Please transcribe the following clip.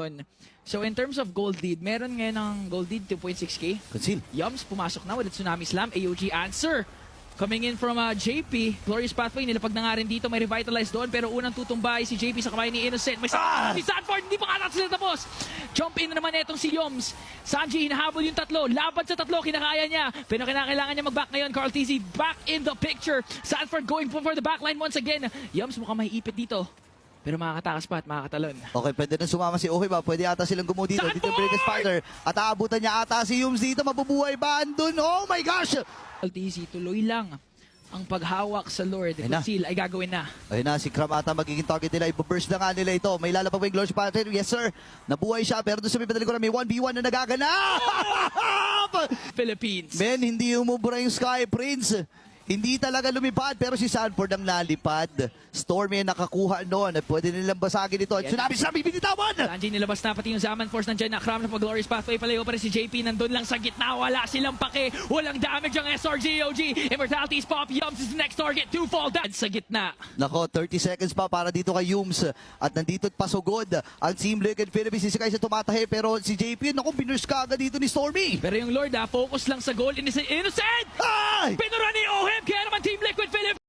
doon. So in terms of gold lead, meron ngayon ng gold lead 2.6k. Conceal. Yums pumasok na with a Tsunami Slam. AOG answer. Coming in from JP. Glorious Pathway, nilapag na nga rin dito. May revitalize doon. Pero unang tutumbay si JP sa kamay ni Innocent. May si Sanford. Hindi pa kata sila tapos. Jump in na naman itong si Yums. Sanji, hinahabol yung tatlo. Laban sa tatlo, kinakaya niya. Pero kinakailangan niya mag-back ngayon. Carl TZ back in the picture. Sanford going for the backline once again. Yums mukhang may ipit dito. Pero makakatakas pa at makakatalon. Okay, pwede na sumama si Ohi ba? Pwede ata silang gumo dito. Dito yung Breaker Spider. At aabutan niya ata si Yums dito. Mabubuhay ba andun? Oh my gosh! LTC, tuloy lang ang paghawak sa Lord. Conceal ay gagawin na. Ayun na, si Kram ata magiging target nila. Ibaburst na nga nila ito. May lalapag yung Glorious Spider. Yes sir, nabuhay siya. Pero doon sa may padali ko na may 1v1 na nagaganap! Philippines. Men, hindi umubra yung Sky Prince. Hindi talaga lumipad, pero si Sanford ang nalipad. Stormy ang nakakuha noon at pwede nilang basagin ito. At Tsunami Slam binitawan! Sanji nilabas na pati yung Zaman Force nandiyan na. Kram na pag-Glorious Pathway. Palayo pa rin si JP. Nandun lang sa gitna. Wala silang pake. Walang damage ang SRG OG. Immortality's pop. Yums is the next target to fall down sa gitna. Nako, 30 seconds pa para dito kay Yums. At nandito pasugod ang Team Liquid Philippines. Si Sky sa tumatahe, pero si JP, naku, binurse ka agad dito ni Stormy. Pero yung Lord focus lang sa goal. Innocent! Ay! Pinura ni Ohim. Kaya naman Team Liquid Philippines.